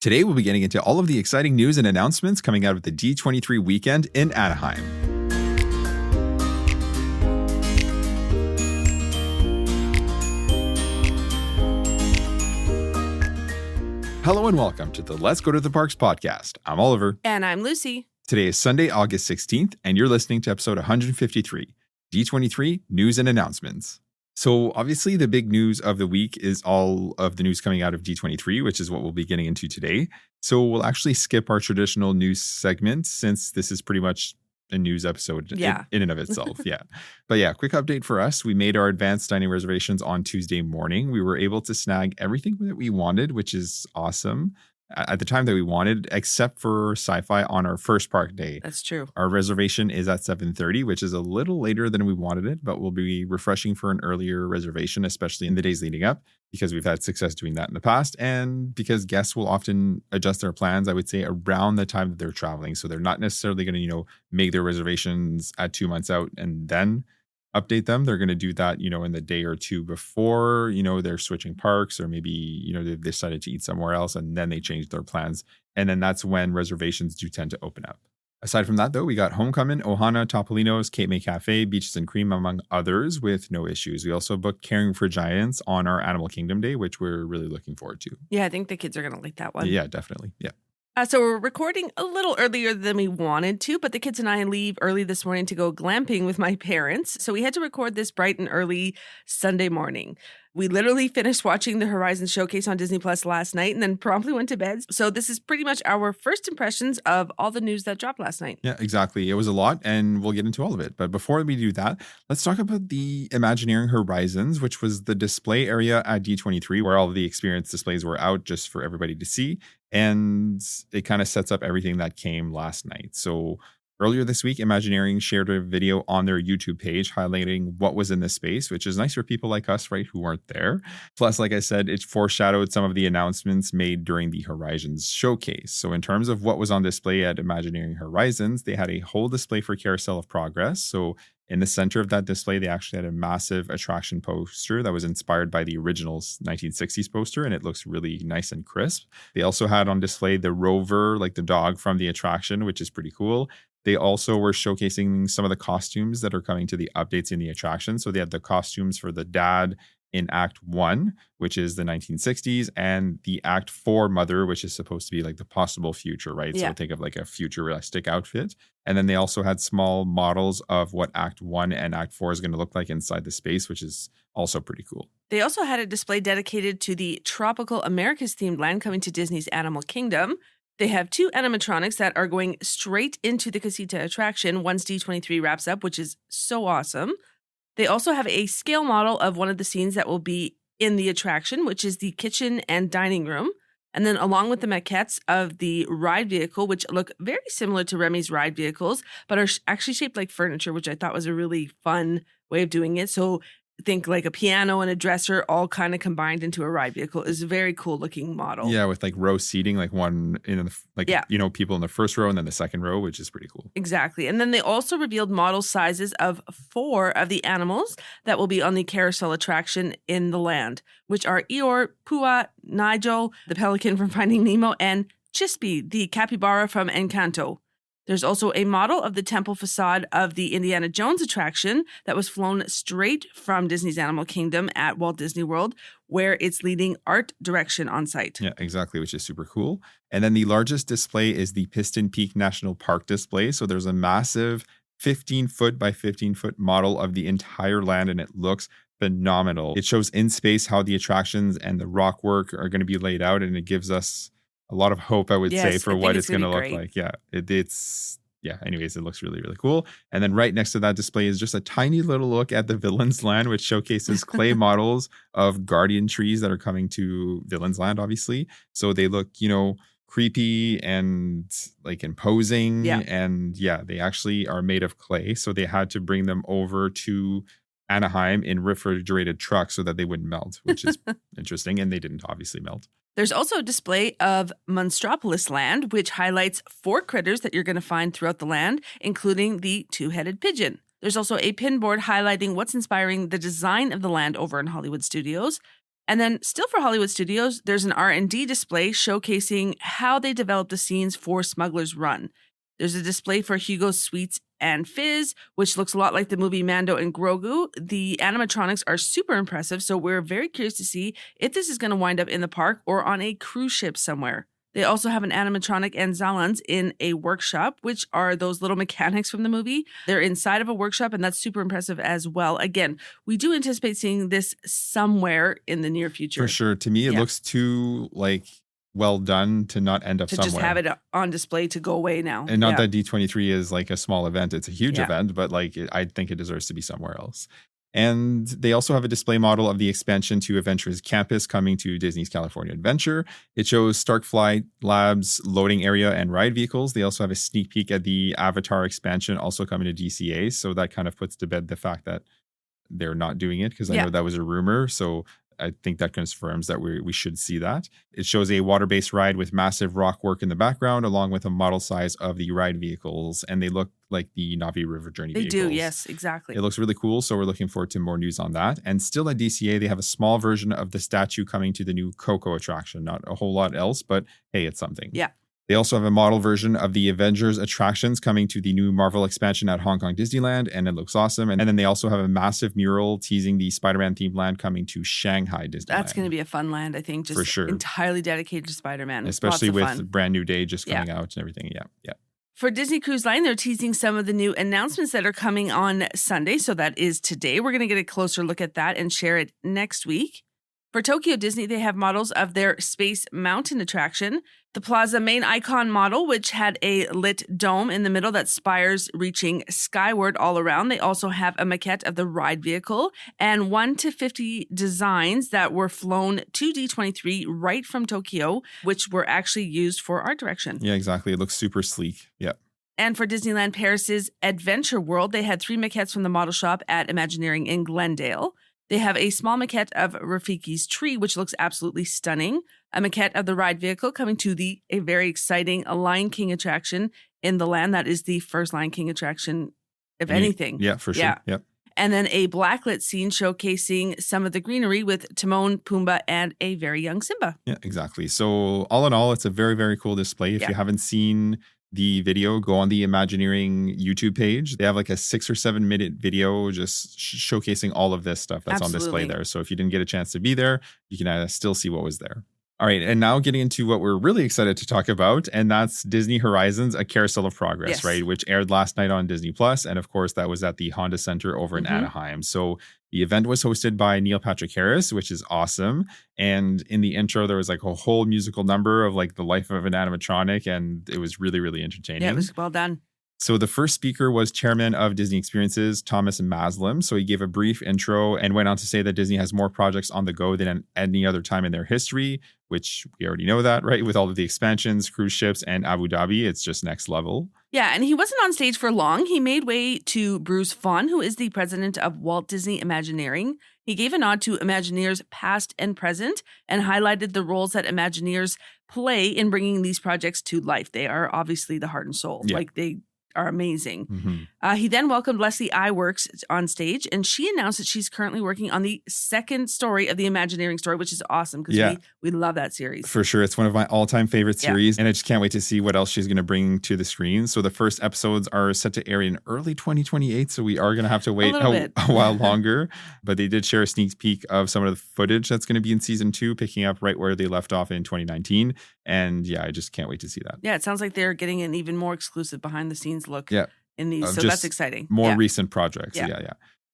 Today, we'll be getting into all of the exciting news and announcements coming out of the D23 weekend in Anaheim. Hello and welcome to the Let's Go to the Parks podcast. I'm Oliver. And I'm Lucy. Today is Sunday, August 16th, and you're listening to episode 153, D23 News and Announcements. So obviously the big news of the week is all of the news coming out of D23, which is what we'll be getting into today. So we'll actually skip our traditional news segment since this is pretty much a news episode in and of itself. But quick update for us. We made our advanced dining reservations on Tuesday morning. We were able to snag everything that we wanted, which is awesome. At the time that we wanted, except for sci-fi on our first park day. That's true. Our reservation is at 7:30, which is a little later than we wanted it, but we'll be refreshing for an earlier reservation, especially in the days leading up, because we've had success doing that in the past, and because guests will often adjust their plans, I would say, around the time that they're traveling. So they're not necessarily going to, make their reservations at 2 months out and then update them. They're going to do that, in the day or two before, they're switching parks, or maybe, they've decided to eat somewhere else and then they change their plans. And then that's when reservations do tend to open up. Aside from that, though, we got Homecoming, Ohana, Topolino's, Cape May Cafe, Beaches and Cream, among others, with no issues. We also booked Caring for Giants on our Animal Kingdom Day, which we're really looking forward to. Yeah, I think the kids are going to like that one. Yeah, definitely. Yeah. So we're recording a little earlier than we wanted to, but the kids and I leave early this morning to go glamping with my parents. So we had to record this bright and early Sunday morning. We literally finished watching the Horizon Showcase on Disney Plus last night and then promptly went to bed. So this is pretty much our first impressions of all the news that dropped last night. Yeah, exactly. It was a lot, and we'll get into all of it. But before we do that, let's talk about the Imagineering Horizons, which was the display area at D23, where all of the experience displays were out just for everybody to see. And it kind of sets up everything that came last night. So earlier this week, Imagineering shared a video on their YouTube page highlighting what was in the space, which is nice for people like us, right, who weren't there. Plus, like I said, it foreshadowed some of the announcements made during the Horizons showcase. So in terms of what was on display at Imagineering Horizons, they had a whole display for Carousel of Progress. So in the center of that display, they actually had a massive attraction poster that was inspired by the original 1960s poster, and it looks really nice and crisp. They also had on display the rover, like the dog from the attraction, which is pretty cool. They also were showcasing some of the costumes that are coming to the updates in the attraction. So they had the costumes for the dad in Act 1, which is the 1960s, and the Act 4 mother, which is supposed to be like the possible future, right? Yeah. So think of like a futuristic outfit. And then they also had small models of what Act 1 and Act 4 is going to look like inside the space, which is also pretty cool. They also had a display dedicated to the Tropical Americas themed land coming to Disney's Animal Kingdom. They have 2 animatronics that are going straight into the Casita attraction once D23 wraps up, which is so awesome. They also have a scale model of one of the scenes that will be in the attraction, which is the kitchen and dining room. And then along with the maquettes of the ride vehicle, which look very similar to Remy's ride vehicles, but are actually shaped like furniture, which I thought was a really fun way of doing it. So think like a piano and a dresser all kind of combined into a ride vehicle. Is a very cool looking model. Yeah, with like row seating, like one in the, people in the first row and then the second row, which is pretty cool. Exactly. And then they also revealed model sizes of 4 of the animals that will be on the carousel attraction in the land, which are Eeyore, Pua, Nigel, the pelican from Finding Nemo, and Chispy, the capybara from Encanto. There's also a model of the temple facade of the Indiana Jones attraction that was flown straight from Disney's Animal Kingdom at Walt Disney World, where it's leading art direction on site. Yeah, exactly, which is super cool. And then the largest display is the Piston Peak National Park display. So there's a massive 15-foot by 15-foot model of the entire land, and it looks phenomenal. It shows in space how the attractions and the rock work are going to be laid out, and it gives us a lot of hope, I would say, for what it's going to look like. Yeah, anyways, it looks really, really cool. And then right next to that display is just a tiny little look at the Villains Land, which showcases clay models of guardian trees that are coming to Villains Land, obviously. So they look, creepy and like imposing. Yeah. And they actually are made of clay. So they had to bring them over to Anaheim in refrigerated trucks so that they wouldn't melt, which is interesting. And they didn't obviously melt. There's also a display of Monstropolis land, which highlights 4 critters that you're going to find throughout the land, including the 2-headed pigeon. There's also a pinboard highlighting what's inspiring the design of the land over in Hollywood Studios. And then still for Hollywood Studios, there's an R&D display showcasing how they developed the scenes for Smuggler's Run. There's a display for Hugo's Sweets and Fizz, which looks a lot like the movie Mando and Grogu. The animatronics are super impressive, so we're very curious to see if this is going to wind up in the park or on a cruise ship somewhere. They also have an animatronic and Zalans in a workshop, which are those little mechanics from the movie. They're inside of a workshop, and that's super impressive as well. Again, we do anticipate seeing this somewhere in the near future. For sure. To me, it looks too well done to not end up somewhere. To just have it on display to go away now. And not that D23 is like a small event. It's a huge event, but I think it deserves to be somewhere else. And they also have a display model of the expansion to Adventure's campus coming to Disney's California Adventure. It shows Stark Flight Labs loading area and ride vehicles. They also have a sneak peek at the Avatar expansion also coming to DCA. So that kind of puts to bed the fact that they're not doing it, because I know that was a rumor. So I think that confirms that we should see that. It shows a water-based ride with massive rock work in the background, along with a model size of the ride vehicles, and they look like the Navi River Journey vehicles. They do, yes, exactly. It looks really cool, so we're looking forward to more news on that. And still at DCA, they have a small version of the statue coming to the new Coco attraction. Not a whole lot else, but hey, it's something. Yeah. They also have a model version of the Avengers attractions coming to the new Marvel expansion at Hong Kong Disneyland, and it looks awesome. And then they also have a massive mural teasing the Spider-Man themed land coming to Shanghai Disneyland. That's going to be a fun land, I think, just for sure. Entirely dedicated to Spider-Man. Especially with fun. Brand New Day just coming out and everything. Yeah. For Disney Cruise Line, they're teasing some of the new announcements that are coming on Sunday. So that is today. We're going to get a closer look at that and share it next week. For Tokyo Disney, they have models of their Space Mountain attraction, the Plaza main icon model, which had a lit dome in the middle that spires reaching skyward all around. They also have a maquette of the ride vehicle and 1 to 50 designs that were flown to D23 right from Tokyo, which were actually used for art direction. Yeah, exactly. It looks super sleek. Yeah. And for Disneyland Paris's Adventure World, they had 3 maquettes from the model shop at Imagineering in Glendale. They have a small maquette of Rafiki's tree, which looks absolutely stunning. A maquette of the ride vehicle coming to a very exciting Lion King attraction in the land. That is the first Lion King attraction, if anything. Yeah, for sure. Yeah. Yep. And then a blacklit scene showcasing some of the greenery with Timon, Pumbaa, and a very young Simba. Yeah, exactly. So all in all, it's a very, very cool display. If you haven't seen the video, go on the Imagineering YouTube page. They have like a 6 or 7 minute video just showcasing all of this stuff that's on display there. So if you didn't get a chance to be there, you can still see what was there. All right, and now getting into what we're really excited to talk about, and that's Disney Horizons, A Carousel of Progress, right? Which aired last night on Disney+, and of course, that was at the Honda Center over in Anaheim. So the event was hosted by Neil Patrick Harris, which is awesome. And in the intro, there was like a whole musical number of like the life of an animatronic, and it was really, really entertaining. Yeah, it was well done. So the first speaker was chairman of Disney Experiences, Thomas Maslam. So he gave a brief intro and went on to say that Disney has more projects on the go than any other time in their history, which we already know that, right? With all of the expansions, cruise ships, and Abu Dhabi, it's just next level. Yeah, and he wasn't on stage for long. He made way to Bruce Fawn, who is the president of Walt Disney Imagineering. He gave a nod to Imagineers past and present and highlighted the roles that Imagineers play in bringing these projects to life. They are obviously the heart and soul. Yeah. Like they are amazing. He then welcomed Leslie Iwerks on stage, and she announced that she's currently working on the second story of the Imagineering story, which is awesome because we love that series. For sure. It's one of my all-time favorite series, and I just can't wait to see what else she's going to bring to the screen. So the first episodes are set to air in early 2028, so we are going to have to wait a while longer. But they did share a sneak peek of some of the footage that's going to be in season 2, picking up right where they left off in 2019. And yeah, I just can't wait to see that. Yeah, it sounds like they're getting an even more exclusive behind-the-scenes look in these. So that's exciting. More recent projects. Yeah.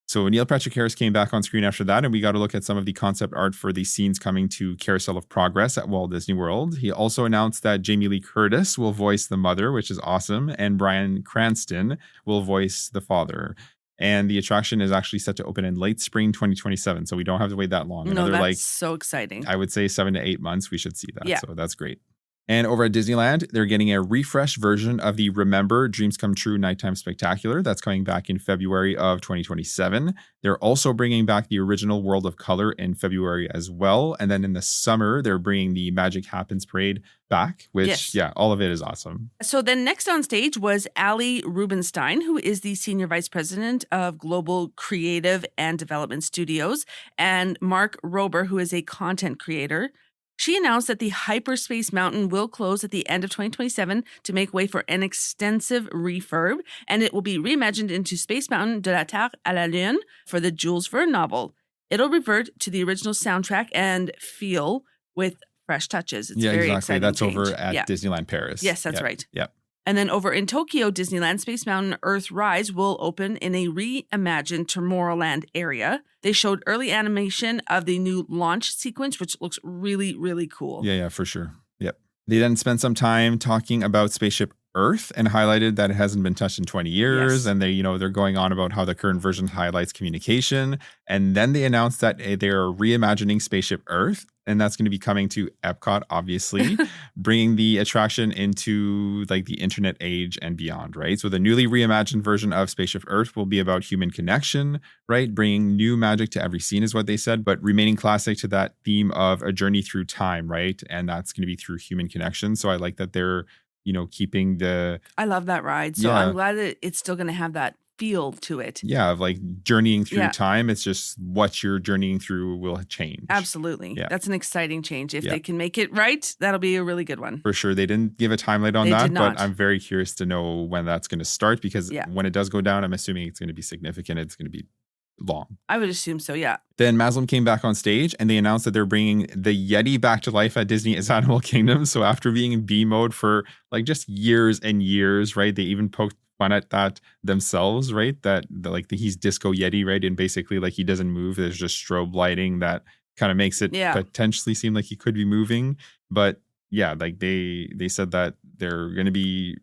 So Neil Patrick Harris came back on screen after that, and we got to look at some of the concept art for the scenes coming to Carousel of Progress at Walt Disney World. He also announced that Jamie Lee Curtis will voice the mother, which is awesome, and Bryan Cranston will voice the father. And the attraction is actually set to open in late spring 2027, so we don't have to wait that long. No, that's so exciting. I would say 7 to 8 months, we should see that. Yeah. So that's great. And over at Disneyland, they're getting a refreshed version of the Remember Dreams Come True Nighttime Spectacular. That's coming back in February of 2027. They're also bringing back the original World of Color in February as well. And then in the summer, they're bringing the Magic Happens Parade back, which, all of it is awesome. So then next on stage was Ali Rubenstein, who is the Senior Vice President of Global Creative and Development Studios, and Mark Rober, who is a content creator. She announced that the Hyperspace Mountain will close at the end of 2027 to make way for an extensive refurb, and it will be reimagined into Space Mountain de la Terre à la Lune for the Jules Verne novel. It'll revert to the original soundtrack and feel with fresh touches. It's very exactly. exciting. That's change. over at Disneyland Paris. Yes, that's right. Yep. And then over in Tokyo Disneyland, Space Mountain Earthrise will open in a reimagined Tomorrowland area. They showed early animation of the new launch sequence, which looks really, really cool. Yeah, for sure. Yep. They then spent some time talking about Spaceship Earth and highlighted that it hasn't been touched in 20 years. Yes. And they're going on about how the current version highlights communication. And then they announced that they're reimagining Spaceship Earth. And that's going to be coming to Epcot, obviously, bringing the attraction into like the internet age and beyond, right? So the newly reimagined version of Spaceship Earth will be about human connection, right? Bringing new magic to every scene is what they said, but remaining classic to that theme of a journey through time, right? And that's going to be through human connection. So I like that they're, keeping the... I love that ride. So I'm glad that it's still going to have that feel to it. Yeah, of like journeying through time. It's just what you're journeying through will change. Absolutely. Yeah. That's an exciting change. If they can make it right, that'll be a really good one. For sure. They didn't give a timeline on that, but I'm very curious to know when that's going to start because when it does go down, I'm assuming it's going to be significant. It's going to be long. I would assume so, yeah. Then Maslam came back on stage and they announced that they're bringing the Yeti back to life at Disney's Animal Kingdom. So after being in B mode for like just years and years, right? They even poked fun at that themselves, right? That he's Disco Yeti, right? And basically like he doesn't move. There's just strobe lighting that kind of makes it potentially seem like he could be moving. But yeah, like they said that they're going to be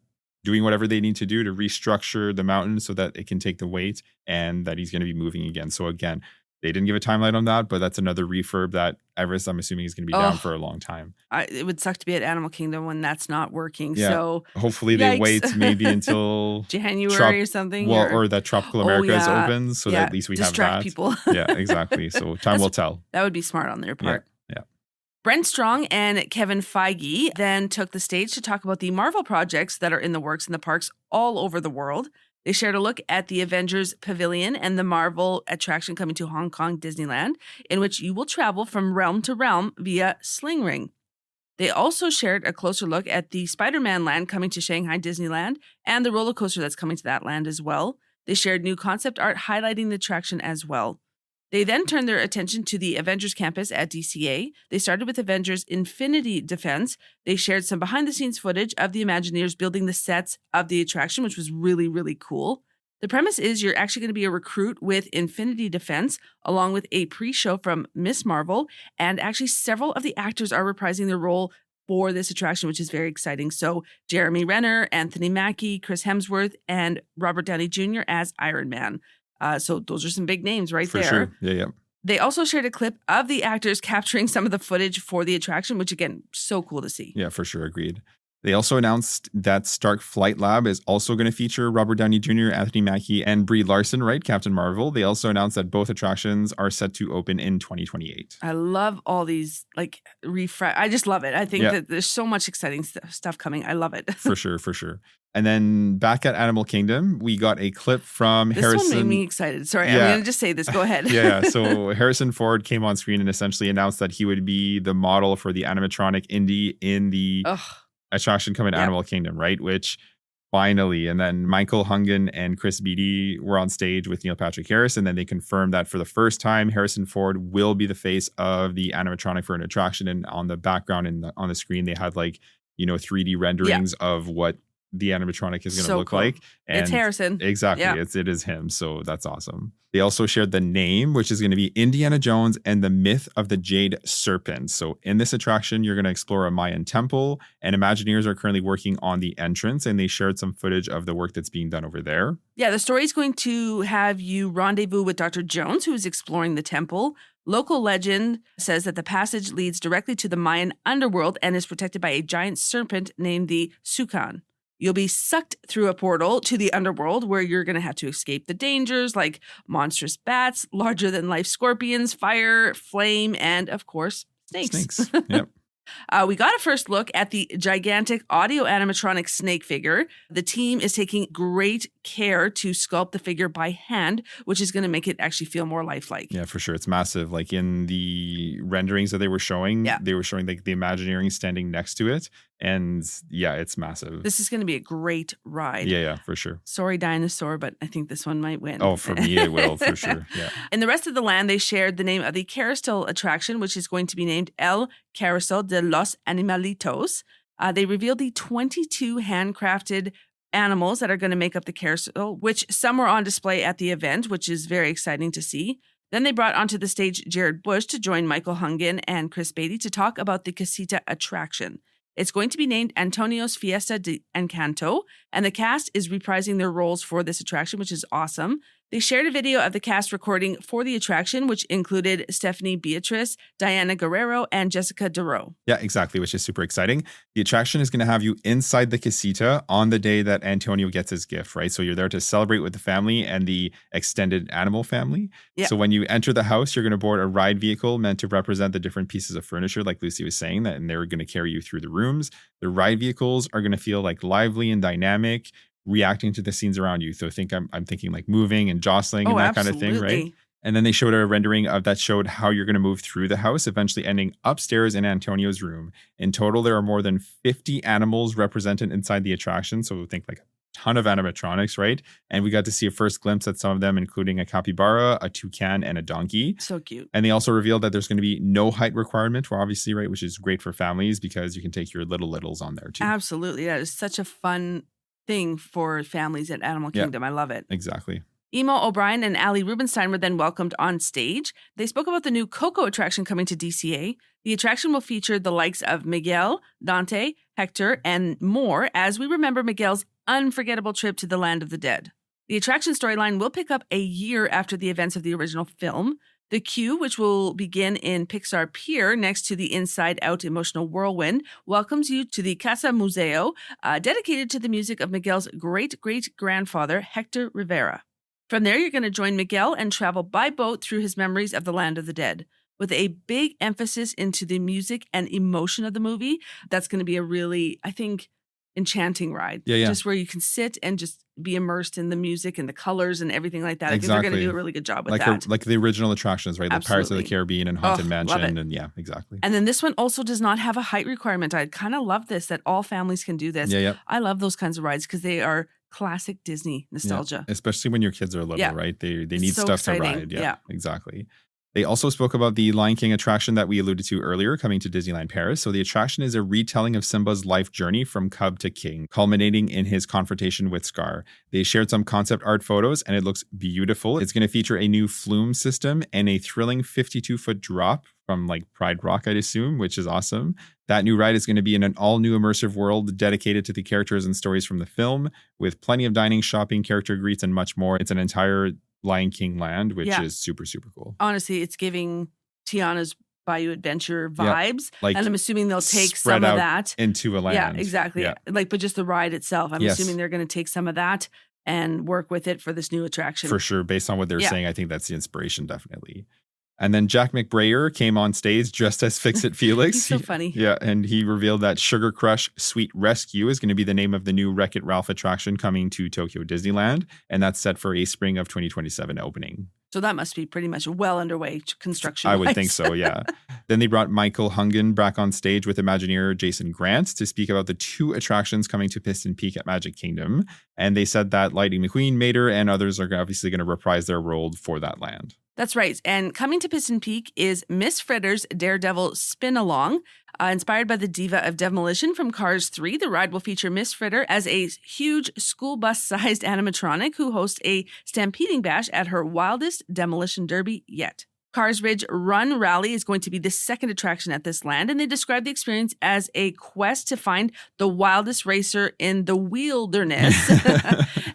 doing whatever they need to do to restructure the mountain so that it can take the weight and that he's going to be moving again. So again, they didn't give a timeline on that, but that's another refurb that Everest, I'm assuming, is going to be down for a long time. It would suck to be at Animal Kingdom when that's not working. Yeah. So hopefully they wait maybe until January or something. Well, or that Tropical Americas opens so that at least we distract have that. People. Yeah, exactly. So time will tell. That would be smart on their part. Yeah. Brent Strong and Kevin Feige then took the stage to talk about the Marvel projects that are in the works in the parks all over the world. They shared a look at the Avengers Pavilion and the Marvel attraction coming to Hong Kong Disneyland, in which you will travel from realm to realm via Sling Ring. They also shared a closer look at the Spider-Man land coming to Shanghai Disneyland and the roller coaster that's coming to that land as well. They shared new concept art highlighting the attraction as well. They then turned their attention to the Avengers campus at DCA. They started with Avengers Infinity Defense. They shared some behind-the-scenes footage of the Imagineers building the sets of the attraction, which was really, really cool. The premise is you're actually going to be a recruit with Infinity Defense, along with a pre-show from Miss Marvel, and actually several of the actors are reprising their role for this attraction, which is very exciting. So Jeremy Renner, Anthony Mackie, Chris Hemsworth, and Robert Downey Jr. as Iron Man. So those are some big names right there. For sure. Yeah. They also shared a clip of the actors capturing some of the footage for the attraction, which again, so cool to see. Yeah, for sure. Agreed. They also announced that Stark Flight Lab is also going to feature Robert Downey Jr., Anthony Mackie, and Brie Larson, right? Captain Marvel. They also announced that both attractions are set to open in 2028. I love all these I just love it. I think that there's so much exciting stuff coming. I love it. For sure. And then back at Animal Kingdom, we got a clip from Harrison. This one made me excited. Sorry, I'm going to just say this. Go ahead. Yeah. So Harrison Ford came on screen and essentially announced that he would be the model for the animatronic Indy in the attraction coming to Animal Kingdom, right? Which finally, and then Michael Hungan and Chris Beatty were on stage with Neil Patrick Harris, and then they confirmed that for the first time, Harrison Ford will be the face of the animatronic for an attraction. And on the background and on the screen, they had 3D renderings of what the animatronic is going to look like. And it's Harrison. Exactly. Yeah. It is him. So that's awesome. They also shared the name, which is going to be Indiana Jones and the Myth of the Jade Serpent. So in this attraction, you're going to explore a Mayan temple, and Imagineers are currently working on the entrance, and they shared some footage of the work that's being done over there. Yeah, the story is going to have you rendezvous with Dr. Jones, who is exploring the temple, Local legend says that the passage leads directly to the Mayan underworld and is protected by a giant serpent named the Sukan. You'll be sucked through a portal to the underworld where you're going to have to escape the dangers like monstrous bats, larger-than-life scorpions, fire, flame, and, of course, snakes. Yep. We got a first look at the gigantic audio animatronic snake figure. The team is taking great care to sculpt the figure by hand, which is going to make it actually feel more lifelike. Yeah, for sure. It's massive. Like in the renderings that they were showing, they were showing like the Imagineering standing next to it. And yeah, it's massive. This is going to be a great ride. Yeah, for sure. Sorry, dinosaur, but I think this one might win. Oh, for me, it will, for sure. Yeah. In the rest of the land, they shared the name of the Carousel attraction, which is going to be named El Carousel de los Animalitos. They revealed the 22 handcrafted animals that are going to make up the carousel, which some were on display at the event, which is very exciting to see. Then they brought onto the stage Jared Bush to join Michael Hungan and Chris Beatty to talk about the Casita attraction. It's going to be named Antonio's Fiesta de Encanto, and the cast is reprising their roles for this attraction, which is awesome. They shared a video of the cast recording for the attraction, which included Stephanie Beatrice, Diana Guerrero, and Jessica DeRoe. Yeah, exactly, which is super exciting. The attraction is going to have you inside the casita on the day that Antonio gets his gift, right? So you're there to celebrate with the family and the extended animal family. Yeah. So when you enter the house, you're going to board a ride vehicle meant to represent the different pieces of furniture, like Lucy was saying, and they're going to carry you through the rooms. The ride vehicles are going to feel like lively and dynamic, reacting to the scenes around you. So I'm thinking like moving and jostling and that kind of thing, right? And then they showed a rendering of that showed how you're going to move through the house, eventually ending upstairs in Antonio's room. In total, there are more than 50 animals represented inside the attraction. So think like a ton of animatronics, right? And we got to see a first glimpse at some of them, including a capybara, a toucan, and a donkey. So cute. And they also revealed that there's going to be no height requirement, obviously, right? Which is great for families because you can take your littles on there too. Absolutely. That is such a fun thing for families at Animal Kingdom. I love it. Exactly. Emo O'Brien and Ali Rubenstein were then welcomed on stage. They spoke about the new Coco attraction coming to DCA. The attraction will feature the likes of Miguel, Dante, Hector, and more as we remember Miguel's unforgettable trip to the land of the dead. The attraction storyline will pick up a year after the events of the original film. The queue, which will begin in Pixar Pier next to the Inside Out emotional whirlwind, welcomes you to the Casa Museo, dedicated to the music of Miguel's great-great-grandfather, Hector Rivera. From there, you're going to join Miguel and travel by boat through his memories of the land of the dead. With a big emphasis into the music and emotion of the movie, that's going to be a really, I think, enchanting ride. Yeah. Just where you can sit and just be immersed in the music and the colors and everything like that. Exactly. I think they're going to do a really good job with that. Like the original attractions, right? Absolutely. The Pirates of the Caribbean and Haunted Mansion. It. And yeah, exactly. And then this one also does not have a height requirement. I kind of love this, that all families can do this. Yeah. I love those kinds of rides because they are classic Disney nostalgia. Yeah. Especially when your kids are little, right? They need so stuff exciting. to ride. Yeah, exactly. They also spoke about the Lion King attraction that we alluded to earlier coming to Disneyland Paris. So the attraction is a retelling of Simba's life journey from cub to king, culminating in his confrontation with Scar. They shared some concept art photos and it looks beautiful. It's going to feature a new flume system and a thrilling 52-foot drop from like Pride Rock, I'd assume, which is awesome. That new ride is going to be in an all-new immersive world dedicated to the characters and stories from the film, with plenty of dining, shopping, character greets, and much more. It's an entire Lion King land, which is super, super cool. Honestly, it's giving Tiana's Bayou Adventure vibes. Like, and I'm assuming they'll take some of that into a land. Yeah, exactly. Yeah. Like, but just the ride itself. I'm assuming they're going to take some of that and work with it for this new attraction. For sure. Based on what they're saying, I think that's the inspiration, definitely. And then Jack McBrayer came on stage dressed as Fix-It Felix. He's so funny. Yeah, and he revealed that Sugar Crush Sweet Rescue is going to be the name of the new Wreck-It Ralph attraction coming to Tokyo Disneyland, and that's set for a spring of 2027 opening. So that must be pretty much well underway construction. I would think so, yeah. Then they brought Michael Hungan back on stage with Imagineer Jason Grant to speak about the two attractions coming to Piston Peak at Magic Kingdom. And they said that Lightning McQueen, Mater, and others are obviously going to reprise their role for that land. That's right. And coming to Piston Peak is Miss Fritter's Daredevil Spin-Along. Inspired by the diva of demolition from Cars 3, the ride will feature Miss Fritter as a huge school bus-sized animatronic who hosts a stampeding bash at her wildest demolition derby yet. Cars Ridge Run Rally is going to be the second attraction at this land, and they describe the experience as a quest to find the wildest racer in the wilderness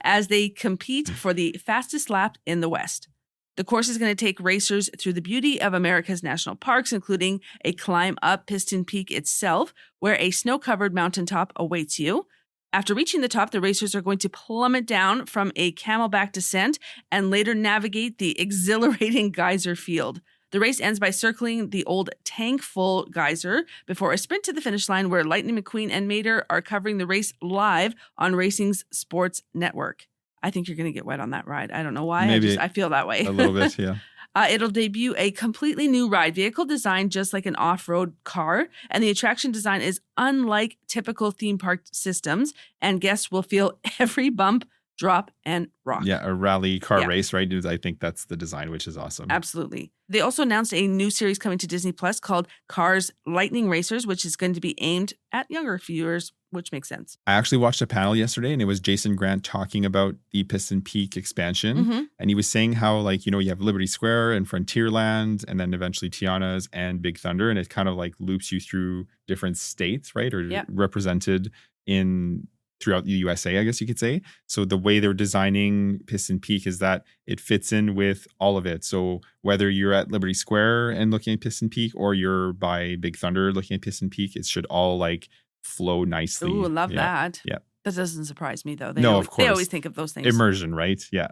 as they compete for the fastest lap in the West. The course is going to take racers through the beauty of America's national parks, including a climb up Piston Peak itself, where a snow-covered mountaintop awaits you. After reaching the top, the racers are going to plummet down from a camelback descent and later navigate the exhilarating geyser field. The race ends by circling the old tank-full geyser before a sprint to the finish line where Lightning McQueen and Mater are covering the race live on Racing's Sports Network. I think you're going to get wet on that ride. I don't know why. Maybe I feel that way. A little bit, yeah. It'll debut a completely new ride vehicle designed just like an off-road car, and the attraction design is unlike typical theme park systems, and guests will feel every bump, drop, and rock. Yeah, a rally car race, right? I think that's the design, which is awesome. Absolutely. They also announced a new series coming to Disney Plus called Cars Lightning Racers, which is going to be aimed at younger viewers, which makes sense. I actually watched a panel yesterday, and it was Jason Grant talking about the Piston Peak expansion. Mm-hmm. And he was saying how, like, you have Liberty Square and Frontierland, and then eventually Tiana's and Big Thunder. And it kind of like loops you through different states, right? Or represented throughout the USA, I guess you could say. So the way they're designing Piston Peak is that it fits in with all of it. So whether you're at Liberty Square and looking at Piston Peak, or you're by Big Thunder looking at Piston Peak, it should all like flow nicely. Ooh, love that. Yeah. That doesn't surprise me, though. Of course. They always think of those things. Immersion, right? Yeah.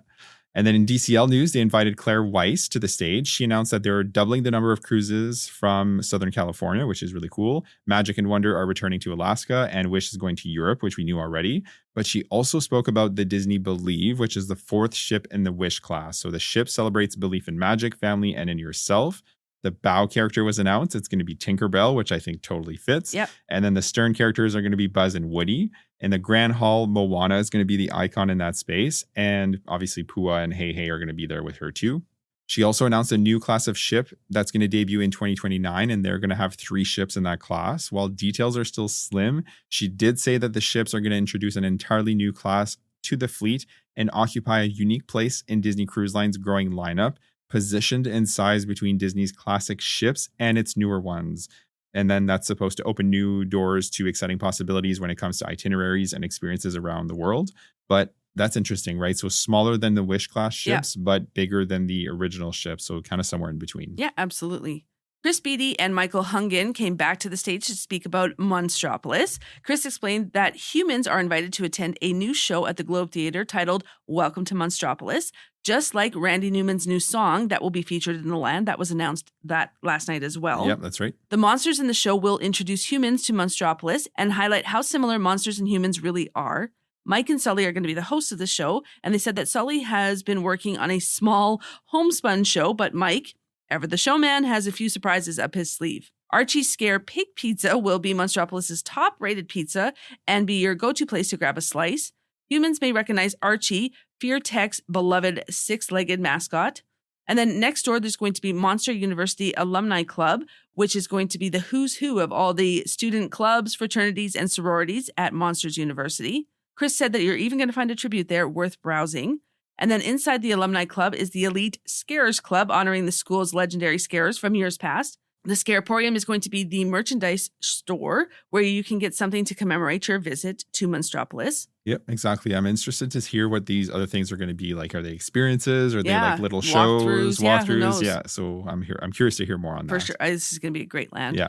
And then in DCL news, they invited Claire Weiss to the stage. She announced that they're doubling the number of cruises from Southern California, which is really cool. Magic and Wonder are returning to Alaska, and Wish is going to Europe, which we knew already. But she also spoke about the Disney Believe, which is the 4th ship in the Wish class. So the ship celebrates belief in magic, family, and in yourself. The bow character was announced. It's going to be Tinkerbell, which I think totally fits. Yep. And then the stern characters are going to be Buzz and Woody. In the Grand Hall, Moana is going to be the icon in that space. And obviously Pua and Hey Hey are going to be there with her too. She also announced a new class of ship that's going to debut in 2029, and they're going to have 3 ships in that class. While details are still slim, she did say that the ships are going to introduce an entirely new class to the fleet and occupy a unique place in Disney Cruise Line's growing lineup, positioned in size between Disney's classic ships and its newer ones. And then that's supposed to open new doors to exciting possibilities when it comes to itineraries and experiences around the world. But that's interesting, right? So smaller than the Wish class ships, but bigger than the original ships. So kind of somewhere in between. Yeah, absolutely. Chris Beatty and Michael Hungen came back to the stage to speak about Monstropolis. Chris explained that humans are invited to attend a new show at the Globe Theatre titled Welcome to Monstropolis, just like Randy Newman's new song that will be featured in the land that was announced that last night as well. Yep, that's right. The monsters in the show will introduce humans to Monstropolis and highlight how similar monsters and humans really are. Mike and Sully are going to be the hosts of the show, and they said that Sully has been working on a small homespun show, but Mike, ever the showman, has a few surprises up his sleeve. Archie's Scare Pig Pizza will be Monstropolis' top-rated pizza and be your go-to place to grab a slice. Humans may recognize Archie, Fear Tech's beloved 6-legged mascot. And then next door, there's going to be Monster University Alumni Club, which is going to be the who's who of all the student clubs, fraternities, and sororities at Monsters University. Chris said that you're even going to find a tribute there worth browsing. And then inside the Alumni Club is the Elite Scarers Club, honoring the school's legendary scarers from years past. The Scareporium is going to be the merchandise store where you can get something to commemorate your visit to Monstropolis. Yep, exactly. I'm interested to hear what these other things are going to be. Like, are they experiences? Are they like little shows, walkthroughs? Yeah, so I'm curious to hear more on that. For sure. This is going to be a great land. Yeah.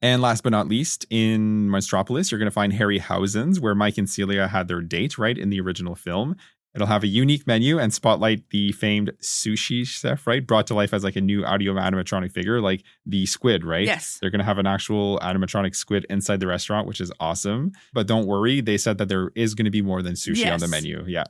And last but not least, in Monstropolis, you're going to find Harryhausen's, where Mike and Celia had their date, right, in the original film. It'll have a unique menu and spotlight the famed sushi chef, right? Brought to life as like a new audio animatronic figure, like the squid, right? Yes. They're going to have an actual animatronic squid inside the restaurant, which is awesome. But don't worry, they said that there is going to be more than sushi on the menu. Yeah.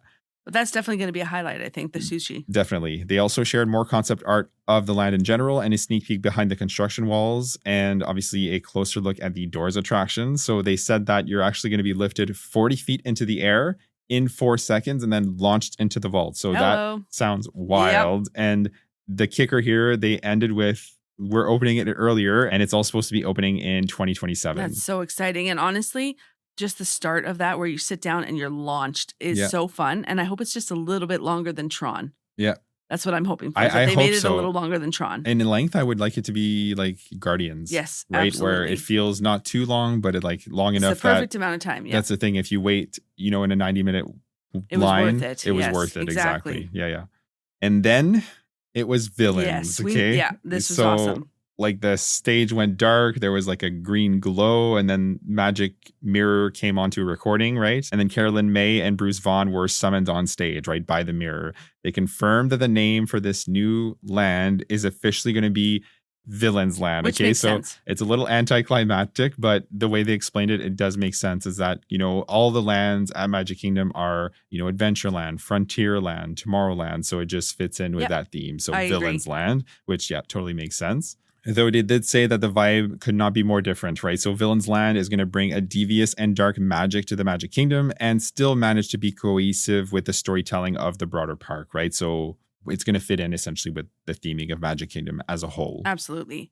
But that's definitely going to be a highlight, I think, the sushi. Definitely. They also shared more concept art of the land in general and a sneak peek behind the construction walls and obviously a closer look at the Doors attraction. So they said that you're actually going to be lifted 40 feet into the air in 4 seconds and then launched into the vault. So that sounds wild. Yep. And the kicker here, they ended with, we're opening it earlier and it's all supposed to be opening in 2027. That's so exciting. And honestly, just the start of that where you sit down and you're launched is so fun. And I hope it's just a little bit longer than Tron. Yeah. That's what I'm hoping for. I they hope made it so. a little longer than Tron. And in length, I would like it to be like Guardians. Yes, right? absolutely. Where it feels not too long, but it like long enough. It's the perfect amount of time. Yeah. That's the thing. If you wait, in a 90-minute line, it was worth it. It was worth it. Exactly. Yeah. And then It was villains. Yes, Okay. this was So, awesome. like, the stage went dark. There was like a green glow, and then Magic Mirror came onto a recording, right? And then Carolyn May and Bruce Vaughan were summoned on stage, right, by the mirror. They confirmed that the name for this new land is officially going to be Villains Land. Which Okay, makes so sense. it's a little anticlimactic, but the way they explained it, it does make sense. Is that, all the lands at Magic Kingdom are, Adventureland, Frontierland, Tomorrowland. So it just fits in with Yep, that theme. So I Villains agree. Land, which, yeah, totally makes sense. Though they did say that the vibe could not be more different, right? So Villains Land is going to bring a devious and dark magic to the Magic Kingdom and still manage to be cohesive with the storytelling of the broader park, right? So it's going to fit in essentially with the theming of Magic Kingdom as a whole. Absolutely.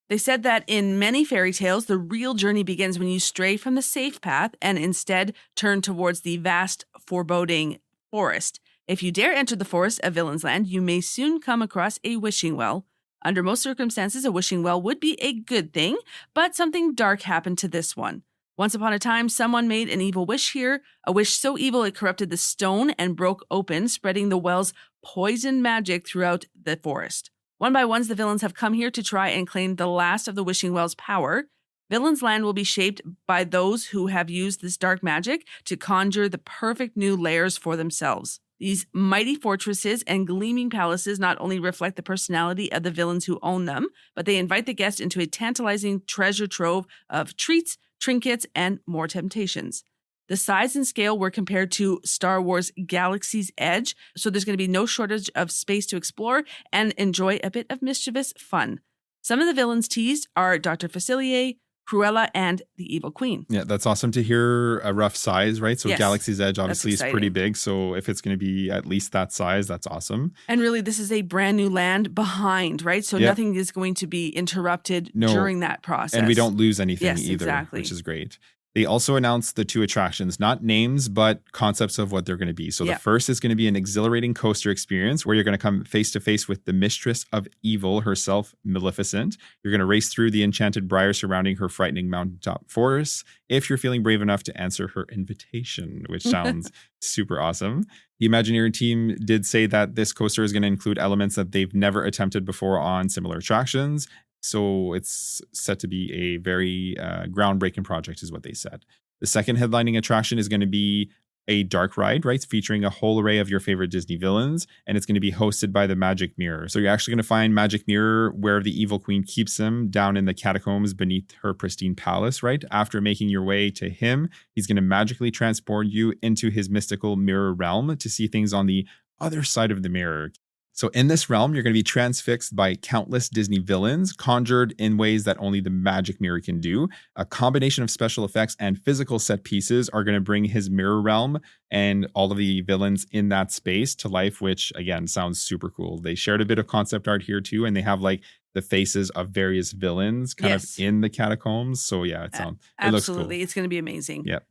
They said that in many fairy tales, the real journey begins when you stray from the safe path and instead turn towards the vast, foreboding forest. If you dare enter the forest of Villains Land, you may soon come across a wishing well. Under most circumstances, a wishing well would be a good thing, but something dark happened to this one. Once upon a time, someone made an evil wish here, a wish so evil it corrupted the stone and broke open, spreading the well's poison magic throughout the forest. One by one, the villains have come here to try and claim the last of the wishing well's power. Villains Land will be shaped by those who have used this dark magic to conjure the perfect new layers for themselves. These mighty fortresses and gleaming palaces not only reflect the personality of the villains who own them, but they invite the guest into a tantalizing treasure trove of treats, trinkets, and more temptations. The size and scale were compared to Star Wars Galaxy's Edge, so there's going to be no shortage of space to explore and enjoy a bit of mischievous fun. Some of the villains teased are Dr. Facilier, Cruella, and the Evil Queen. Yeah, that's awesome to hear a rough size, right? So Yes, Galaxy's Edge obviously is pretty exciting. big. So if it's going to be at least that size, that's awesome. And really, this is a brand new land behind, right? So Yep. nothing is going to be interrupted No. during that process. And we don't lose anything Yes, either, exactly. which is great. They also announced the 2 attractions, not names, but concepts of what they're going to be. So Yeah. the first is going to be an exhilarating coaster experience where you're going to come face to face with the mistress of evil herself, Maleficent. You're going to race through the enchanted briar surrounding her frightening mountaintop forests if you're feeling brave enough to answer her invitation, which sounds super awesome. The Imagineering team did say that this coaster is going to include elements that they've never attempted before on similar attractions. So it's set to be a very groundbreaking project is what they said. The second headlining attraction is going to be a dark ride, right? Featuring a whole array of your favorite Disney villains. And it's going to be hosted by the Magic Mirror. So you're actually going to find Magic Mirror where the Evil Queen keeps him down in the catacombs beneath her pristine palace, right? After making your way to him, he's going to magically transport you into his mystical mirror realm to see things on the other side of the mirror. So in this realm, you're going to be transfixed by countless Disney villains, conjured in ways that only the Magic Mirror can do. A combination of special effects and physical set pieces are going to bring his mirror realm and all of the villains in that space to life, which again sounds super cool. They shared a bit of concept art here too, and they have like the faces of various villains kind of in the catacombs. So yeah, it looks absolutely cool. It's going to be amazing. Yep.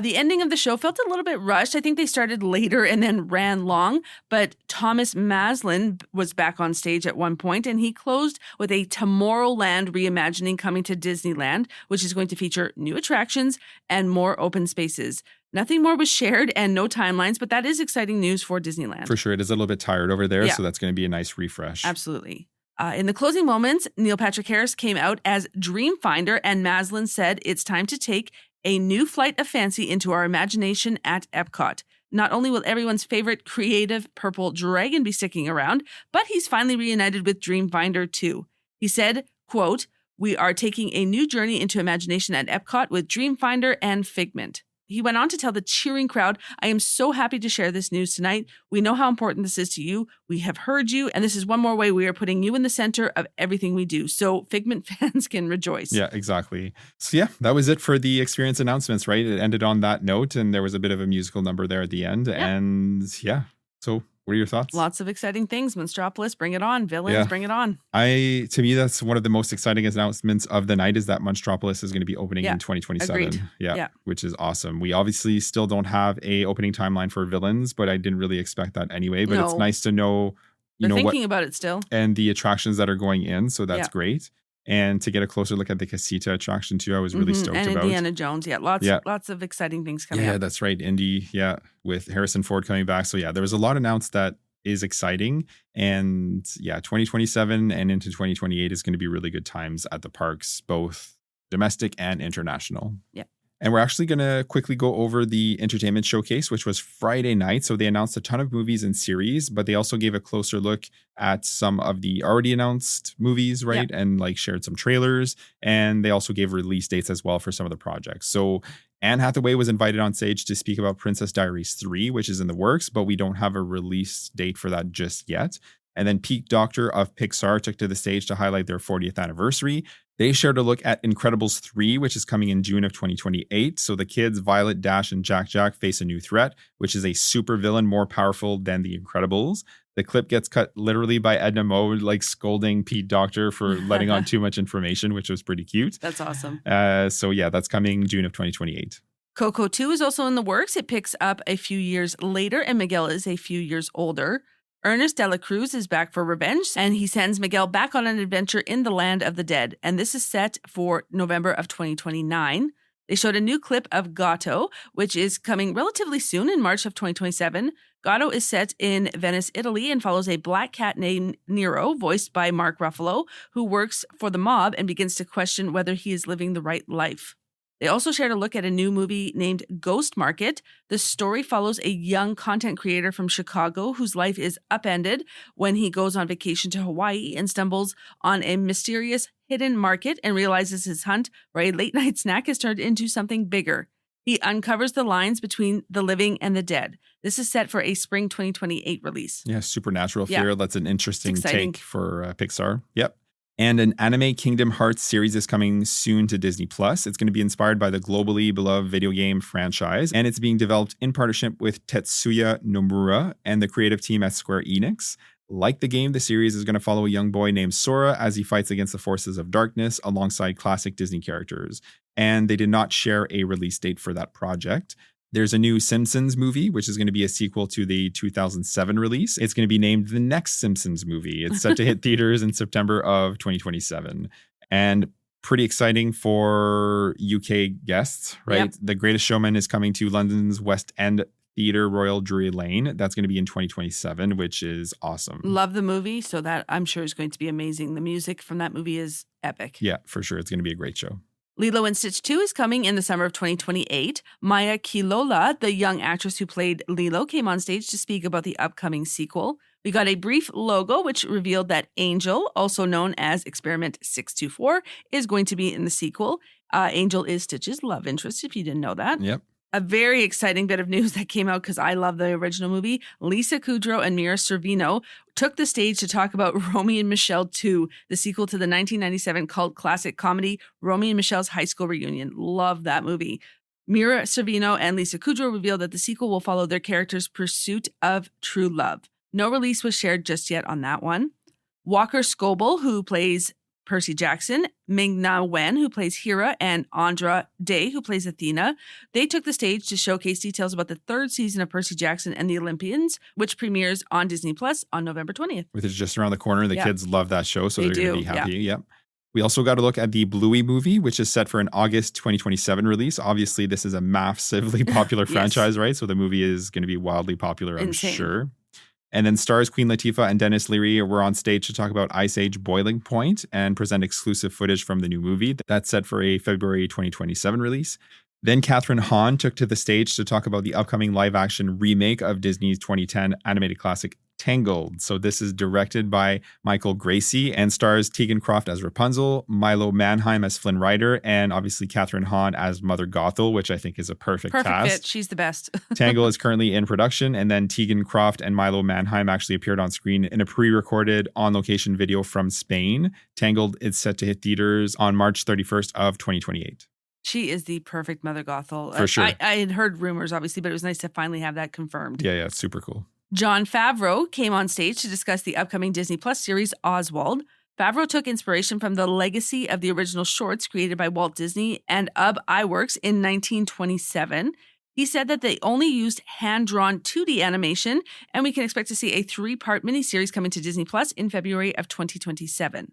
The ending of the show felt a little bit rushed. I think they started later and then ran long, but Thomas Maslin was back on stage at one point, and he closed with a Tomorrowland reimagining coming to Disneyland, which is going to feature new attractions and more open spaces. Nothing more was shared and no timelines, but that is exciting news for Disneyland. For sure. It is a little bit tired over there, Yeah. so that's going to be a nice refresh. Absolutely. In the closing moments, Neil Patrick Harris came out as Dreamfinder, and Maslin said it's time to take a new flight of fancy into our imagination at Epcot. Not only will everyone's favorite creative purple dragon be sticking around, but he's finally reunited with Dreamfinder too. He said, quote, "We are taking a new journey into imagination at Epcot with Dreamfinder and Figment." He went on to tell the cheering crowd, "I am so happy to share this news tonight. We know how important this is to you. We have heard you, and this is one more way we are putting you in the center of everything we do. So Figment fans can rejoice." Yeah, exactly. So yeah, that was it for the experience announcements, right? It ended on that note, and there was a bit of a musical number there at the end. Yep. And yeah, so what are your thoughts? Lots of exciting things. Monstropolis, bring it on. Villains, bring it on. To me, that's one of the most exciting announcements of the night is that Monstropolis is going to be opening in 2027. Agreed. Yeah, which is awesome. We obviously still don't have a opening timeline for Villains, but I didn't really expect that anyway. But it's nice to know, They're thinking about it still. And the attractions that are going in. So that's great. And to get a closer look at the Casita attraction too, I was really stoked about. And Indiana Jones, lots of exciting things coming up. Yeah, that's right. Indy, with Harrison Ford coming back. So yeah, there was a lot announced that is exciting. And yeah, 2027 and into 2028 is going to be really good times at the parks, both domestic and international. Yeah. And we're actually going to quickly go over the entertainment showcase, which was Friday night. So they announced a ton of movies and series, but they also gave a closer look at some of the already announced movies, right? Yeah. And like shared some trailers. And they also gave release dates as well for some of the projects. So Anne Hathaway was invited on stage to speak about Princess Diaries 3, which is in the works, but we don't have a release date for that just yet. And then Peak Doctor of Pixar took to the stage to highlight their 40th anniversary. They shared a look at Incredibles 3, which is coming in June of 2028. So the kids, Violet, Dash, and Jack Jack, face a new threat, which is a super villain more powerful than the Incredibles. The clip gets cut literally by Edna Mode, like scolding Pete Doctor for letting on too much information, which was pretty cute. That's awesome. So yeah, that's coming June of 2028. Coco 2 is also in the works. It picks up a few years later, and Miguel is a few years older. Ernest de la Cruz is back for revenge, and he sends Miguel back on an adventure in the land of the dead. And this is set for November of 2029. They showed a new clip of Gato, which is coming relatively soon in March of 2027. Gato is set in Venice, Italy, and follows a black cat named Nero, voiced by Mark Ruffalo, who works for the mob and begins to question whether he is living the right life. They also shared a look at a new movie named Ghost Market. The story follows a young content creator from Chicago whose life is upended when he goes on vacation to Hawaii and stumbles on a mysterious hidden market and realizes his hunt for a late-night snack has turned into something bigger. He uncovers the lines between the living and the dead. This is set for a spring 2028 release. Yeah, supernatural fear. That's an interesting take for Pixar. Yep. And an Anime Kingdom Hearts series is coming soon to Disney+. It's going to be inspired by the globally beloved video game franchise, and it's being developed in partnership with Tetsuya Nomura and the creative team at Square Enix. Like the game, the series is going to follow a young boy named Sora as he fights against the forces of darkness alongside classic Disney characters. And they did not share a release date for that project. There's a new Simpsons movie, which is going to be a sequel to the 2007 release. It's going to be named The Next Simpsons Movie. It's set to hit theaters in September of 2027. And pretty exciting for UK guests, right? Yep. The Greatest Showman is coming to London's West End Theatre Royal Drury Lane. That's going to be in 2027, which is awesome. Love the movie, so that I'm sure is going to be amazing. The music from that movie is epic. Yeah, for sure. It's going to be a great show. Lilo and Stitch 2 is coming in the summer of 2028. Maya Kilola, the young actress who played Lilo, came on stage to speak about the upcoming sequel. We got a brief logo which revealed that Angel, also known as Experiment 624, is going to be in the sequel. Angel is Stitch's love interest, if you didn't know that. Yep. A very exciting bit of news that came out because I love the original movie. Lisa Kudrow and Mira Sorvino took the stage to talk about Romy and Michelle 2, the sequel to the 1997 cult classic comedy Romy and Michelle's High School Reunion. Love that movie. Mira Sorvino and Lisa Kudrow revealed that the sequel will follow their characters' pursuit of true love. No release was shared just yet on that one. Walker Scoble, who plays Percy Jackson, Ming-Na Wen, who plays Hera, and Andra Day, who plays Athena. They took the stage to showcase details about the third season of Percy Jackson and the Olympians, which premieres on Disney Plus on November 20th. Which is just around the corner. The kids love that show, so they're going to be happy. Yeah. Yep. We also got a look at the Bluey movie, which is set for an August 2027 release. Obviously, this is a massively popular franchise, right? So the movie is going to be wildly popular, I'm sure. And then stars Queen Latifah and Dennis Leary were on stage to talk about Ice Age Boiling Point and present exclusive footage from the new movie. That's set for a February 2027 release. Then Catherine Hahn took to the stage to talk about the upcoming live-action remake of Disney's 2010 animated classic Tangled. So this is directed by Michael Gracie and stars Tegan Croft as Rapunzel, Milo Manheim as Flynn Rider, and obviously Catherine Hahn as Mother Gothel, which I think is a perfect cast. Fit. She's the best. Tangled is currently in production, and then Tegan Croft and Milo Manheim actually appeared on screen in a pre-recorded on-location video from Spain. Tangled is set to hit theaters on March 31st of 2028. She is the perfect Mother Gothel. For sure. I had heard rumors, obviously, but it was nice to finally have that confirmed. Yeah, it's super cool. Jon Favreau came on stage to discuss the upcoming Disney Plus series Oswald. Favreau took inspiration from the legacy of the original shorts created by Walt Disney and Ub Iwerks in 1927. He said that they only used hand-drawn 2D animation, and we can expect to see a 3-part miniseries coming to Disney Plus in February of 2027.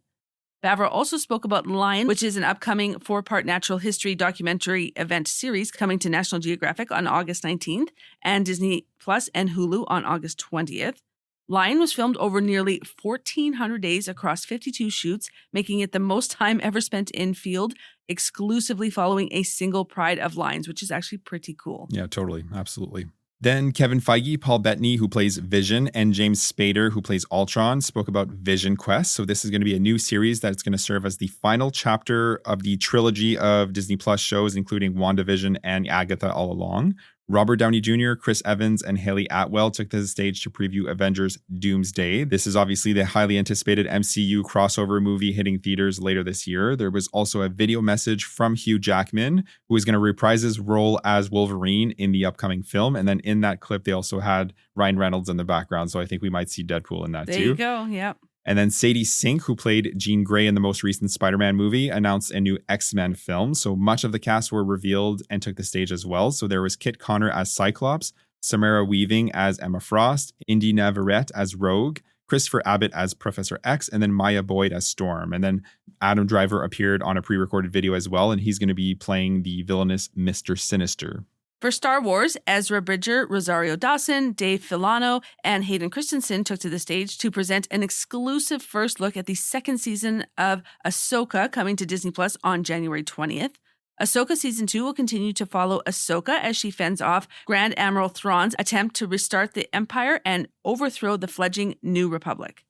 Favreau also spoke about Lion, which is an upcoming 4-part natural history documentary event series coming to National Geographic on August 19th and Disney Plus and Hulu on August 20th. Lion was filmed over nearly 1,400 days across 52 shoots, making it the most time ever spent in field, exclusively following a single pride of lions, which is actually pretty cool. Yeah, totally. Absolutely. Then Kevin Feige, Paul Bettany, who plays Vision, and James Spader, who plays Ultron, spoke about Vision Quest. So this is going to be a new series that's going to serve as the final chapter of the trilogy of Disney Plus shows, including WandaVision and Agatha All Along. Robert Downey Jr., Chris Evans, and Haley Atwell took to the stage to preview Avengers Doomsday. This is obviously the highly anticipated MCU crossover movie hitting theaters later this year. There was also a video message from Hugh Jackman, who is going to reprise his role as Wolverine in the upcoming film. And then in that clip, they also had Ryan Reynolds in the background. So I think we might see Deadpool in that too. There you go. Yep. And then Sadie Sink, who played Jean Grey in the most recent Spider-Man movie, announced a new X-Men film. So much of the cast were revealed and took the stage as well. So there was Kit Connor as Cyclops, Samara Weaving as Emma Frost, Indy Navarrete as Rogue, Christopher Abbott as Professor X, and then Maya Boyd as Storm. And then Adam Driver appeared on a pre-recorded video as well, and he's going to be playing the villainous Mr. Sinister. For Star Wars, Ezra Bridger, Rosario Dawson, Dave Filano, and Hayden Christensen took to the stage to present an exclusive first look at the second season of Ahsoka coming to Disney Plus on January 20th. Ahsoka Season 2 will continue to follow Ahsoka as she fends off Grand Admiral Thrawn's attempt to restart the Empire and overthrow the fledgling New Republic.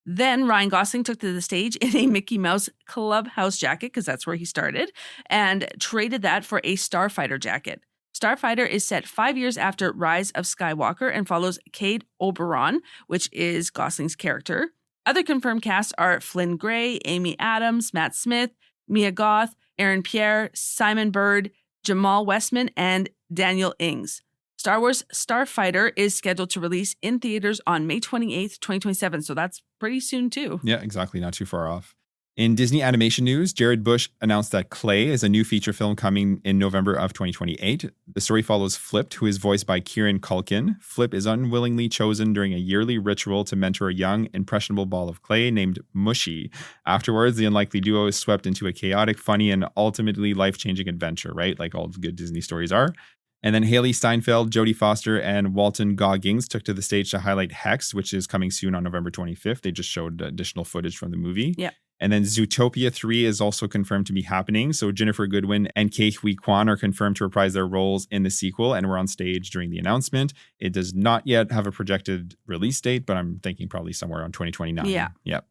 Then Ryan Gosling took to the stage in a Mickey Mouse Clubhouse jacket, because that's where he started, and traded that for a Starfighter jacket. Starfighter is set 5 years after Rise of Skywalker and follows Cade Oberon, which is Gosling's character. Other confirmed casts are Flynn Gray, Amy Adams, Matt Smith, Mia Goth, Aaron Pierre, Simon Bird, Jamal Westman, and Daniel Ings. Star Wars Starfighter is scheduled to release in theaters on May 28th, 2027, so that's pretty soon too. Yeah, exactly. Not too far off. In Disney animation news, Jared Bush announced that Clay is a new feature film coming in November of 2028. The story follows Flip, who is voiced by Kieran Culkin. Flip is unwillingly chosen during a yearly ritual to mentor a young, impressionable ball of clay named Mushy. Afterwards, the unlikely duo is swept into a chaotic, funny, and ultimately life-changing adventure, right? Like all good Disney stories are. And then Haley Steinfeld, Jodie Foster, and Walton Goggins took to the stage to highlight Hex, which is coming soon on November 25th. They just showed additional footage from the movie. Yeah. And then Zootopia 3 is also confirmed to be happening. So Jennifer Goodwin and Ke Huy Quan are confirmed to reprise their roles in the sequel and were on stage during the announcement. It does not yet have a projected release date, but I'm thinking probably somewhere around 2029. Yeah. Yep.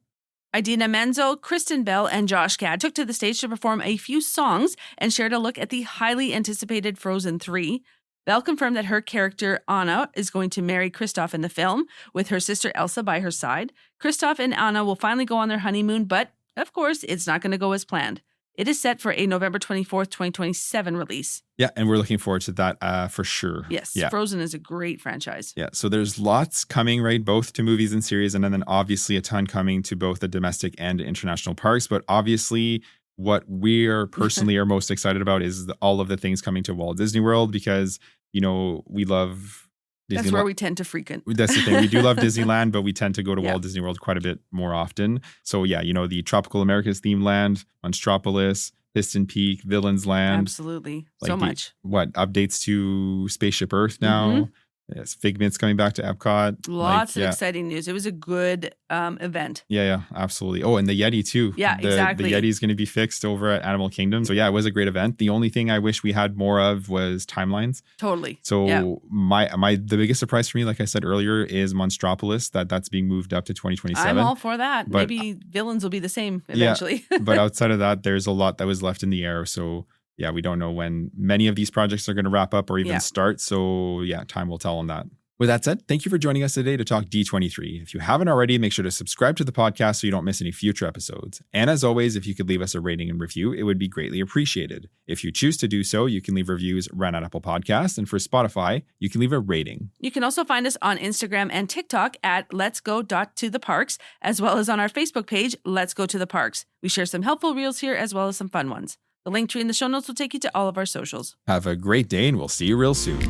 Idina Menzel, Kristen Bell, and Josh Gad took to the stage to perform a few songs and shared a look at the highly anticipated Frozen 3. Belle confirmed that her character, Anna, is going to marry Kristoff in the film, with her sister Elsa by her side. Kristoff and Anna will finally go on their honeymoon, but, of course, it's not going to go as planned. It is set for a November 24th, 2027 release. Yeah, and we're looking forward to that for sure. Yes, yeah. Frozen is a great franchise. Yeah, so there's lots coming, right, both to movies and series, and then obviously a ton coming to both the domestic and international parks. But obviously, what we are personally are most excited about is all of the things coming to Walt Disney World because, you know, we love Disneyland. That's where we tend to frequent. That's the thing. We do love Disneyland, but we tend to go to Walt Disney World quite a bit more often. So yeah, you know, the Tropical Americas themed land, Monstropolis, Piston Peak, Villains Land. Absolutely. So much. Updates to Spaceship Earth now. Mm-hmm. Yes, Figment's coming back to Epcot. Lots of exciting news. It was a good event. Yeah, absolutely. Oh, and the Yeti too. Yeah, exactly. The Yeti is going to be fixed over at Animal Kingdom. So yeah, it was a great event. The only thing I wish we had more of was timelines. Totally. So the biggest surprise for me, like I said earlier, is Monstropolis. That's being moved up to 2027. I'm all for that. But, maybe Villains will be the same eventually. Yeah, but outside of that, there's a lot that was left in the air. So yeah, we don't know when many of these projects are going to wrap up or even start. So yeah, time will tell on that. With that said, thank you for joining us today to talk D23. If you haven't already, make sure to subscribe to the podcast so you don't miss any future episodes. And as always, if you could leave us a rating and review, it would be greatly appreciated. If you choose to do so, you can leave reviews right on Apple Podcasts. And for Spotify, you can leave a rating. You can also find us on Instagram and TikTok at letsgo.totheparks, as well as on our Facebook page, Let's Go to the Parks. We share some helpful reels here as well as some fun ones. The link tree in the show notes will take you to all of our socials. Have a great day, and we'll see you real soon.